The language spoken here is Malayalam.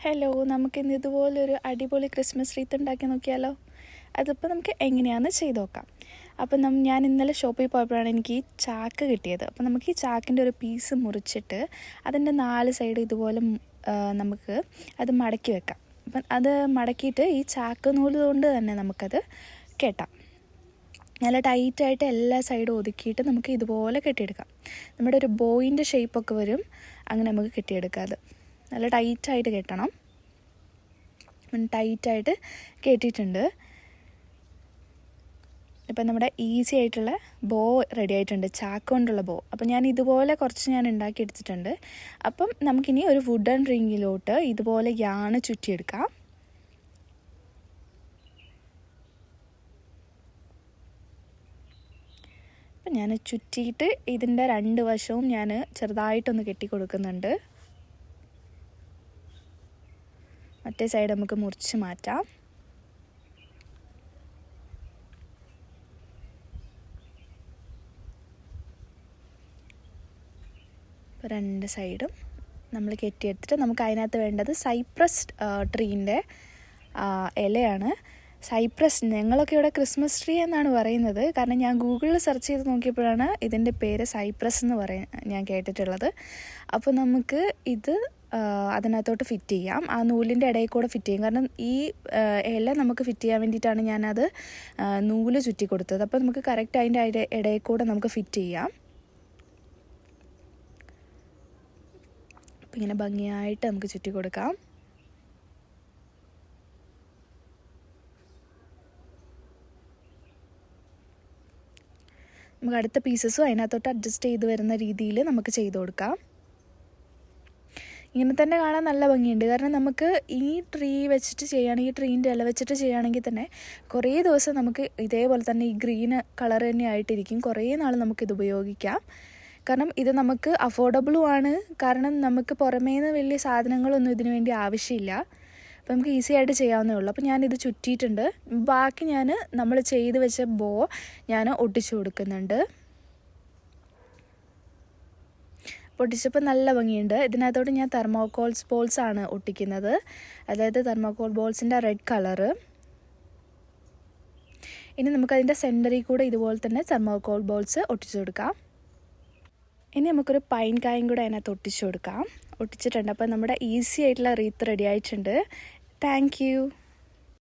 ഹലോ, നമുക്കിന്ന് ഇതുപോലൊരു അടിപൊളി ക്രിസ്മസ് റീത്ത് ഉണ്ടാക്കി നോക്കിയാലോ? അതിപ്പോൾ നമുക്ക് എങ്ങനെയാണെന്ന് ചെയ്ത് നോക്കാം. അപ്പം ഞാൻ ഇന്നലെ ഷോപ്പിൽ പോയപ്പോഴാണ് എനിക്ക് ഈ ചാക്ക് കിട്ടിയത്. അപ്പം നമുക്ക് ഈ ചാക്കിൻ്റെ ഒരു പീസ് മുറിച്ചിട്ട് അതിൻ്റെ 4 സൈഡ് ഇതുപോലെ നമുക്ക് അത് മടക്കി വെക്കാം. അപ്പം അത് മടക്കിയിട്ട് ഈ ചാക്ക് നൂല് കൊണ്ട് തന്നെ നമുക്കത് കെട്ടാം. നല്ല ടൈറ്റായിട്ട് എല്ലാ സൈഡും ഒതുക്കിയിട്ട് നമുക്ക് ഇതുപോലെ കെട്ടിയെടുക്കാം. നമ്മുടെ ഒരു ബോയിൻ്റെ ഷേപ്പൊക്കെ വരും, അങ്ങനെ നമുക്ക് കെട്ടിയെടുക്കാം. അത് നല്ല ടൈറ്റായിട്ട് കെട്ടണം. ടൈറ്റായിട്ട് കെട്ടിയിട്ടുണ്ട്. ഇപ്പം നമ്മുടെ ഈസി ആയിട്ടുള്ള ബോ റെഡി ആയിട്ടുണ്ട്, ചാക്ക് കൊണ്ടുള്ള ബോ. അപ്പം ഞാൻ ഇതുപോലെ കുറച്ച് ഉണ്ടാക്കി എടുത്തിട്ടുണ്ട്. അപ്പം നമുക്കിനി ഒരു വുഡൻ റിങ്ങിലോട്ട് ഇതുപോലെ യാണ് ചുറ്റിയെടുക്കാം. അപ്പം ഞാൻ ചുറ്റിയിട്ട് ഇതിൻ്റെ 2 വശവും ഞാൻ ചെറുതായിട്ടൊന്ന് കെട്ടി കൊടുക്കുന്നുണ്ട്. മറ്റേ സൈഡ് നമുക്ക് മുറിച്ച് മാറ്റാം. ഇപ്പോൾ 2 സൈഡും നമ്മൾ കെട്ടിയെടുത്തിട്ട് നമുക്ക് അതിനകത്ത് വേണ്ടത് സൈപ്രസ് ട്രീൻ്റെ ഇലയാണ്. സൈപ്രസ്, ഞങ്ങളൊക്കെ ഇവിടെ ക്രിസ്മസ് ട്രീ എന്നാണ് പറയുന്നത്. കാരണം ഞാൻ ഗൂഗിളിൽ സെർച്ച് ചെയ്ത് നോക്കിയപ്പോഴാണ് ഇതിൻ്റെ പേര് സൈപ്രസ് എന്ന് ഞാൻ കേട്ടിട്ടുള്ളത്. അപ്പോൾ നമുക്ക് ഇത് അതിനകത്തോട്ട് ഫിറ്റ് ചെയ്യാം. ആ നൂലിൻ്റെ ഇടയിൽ കൂടെ ഫിറ്റ് ചെയ്യും. കാരണം ഈ ഇല നമുക്ക് ഫിറ്റ് ചെയ്യാൻ വേണ്ടിയിട്ടാണ് ഞാനത് നൂല് ചുറ്റി കൊടുത്തത്. അപ്പോൾ നമുക്ക് കറക്റ്റ് അതിൻ്റെ ഇടയിൽ കൂടെ നമുക്ക് ഫിറ്റ് ചെയ്യാം. അപ്പം ഇങ്ങനെ ഭംഗിയായിട്ട് നമുക്ക് ചുറ്റി കൊടുക്കാം. നമുക്ക് അടുത്ത പീസസും അതിനകത്തോട്ട് അഡ്ജസ്റ്റ് ചെയ്ത് വരുന്ന രീതിയിൽ നമുക്ക് ചെയ്ത് കൊടുക്കാം. ഇങ്ങനെ തന്നെ കാണാൻ നല്ല ഭംഗിയുണ്ട്. കാരണം നമുക്ക് ഈ ട്രീ വെച്ചിട്ട് ചെയ്യുകയാണെങ്കിൽ, ട്രീൻ്റെ ഇല വെച്ചിട്ട് ചെയ്യുകയാണെങ്കിൽ തന്നെ കുറേ ദിവസം നമുക്ക് ഇതേപോലെ തന്നെ ഈ ഗ്രീൻ കളർ തന്നെ ആയിട്ടിരിക്കും. കുറേ നാൾ നമുക്കിത് ഉപയോഗിക്കാം. കാരണം ഇത് നമുക്ക് അഫോർഡബിളുമാണ്. കാരണം നമുക്ക് പുറമേ നിന്ന് വലിയ സാധനങ്ങളൊന്നും ഇതിനു വേണ്ടി ആവശ്യമില്ല. അപ്പോൾ നമുക്ക് ഈസി ആയിട്ട് ചെയ്യാവുന്നേ ഉള്ളൂ. അപ്പോൾ ഞാനിത് ചുറ്റിയിട്ടുണ്ട്. ബാക്കി നമ്മൾ ചെയ്ത് വെച്ച ബോ ഞാൻ ഒട്ടിച്ചു കൊടുക്കുന്നുണ്ട്. പൊട്ടിച്ചപ്പോൾ നല്ല ഭംഗിയുണ്ട്. ഇതിനകത്തോട്ട് ഞാൻ തെർമോക്കോൾ ബോൾസ് ആണ് ഒട്ടിക്കുന്നത്. അതായത് തെർമോക്കോൾ ബോൾസിൻ്റെ റെഡ് കളറ്. ഇനി നമുക്കതിൻ്റെ സെൻറ്ററിൽ കൂടെ ഇതുപോലെ തന്നെ തെർമോക്കോൾ ബോൾസ് ഒട്ടിച്ചു കൊടുക്കാം. ഇനി നമുക്കൊരു പൈൻ കായും കൂടെ അതിനകത്ത് ഒട്ടിച്ചു കൊടുക്കാം. ഒട്ടിച്ചിട്ടുണ്ട്. അപ്പോൾ നമ്മുടെ ഈസി ആയിട്ടുള്ള റീത്ത് റെഡി ആയിട്ടുണ്ട്. Thank you.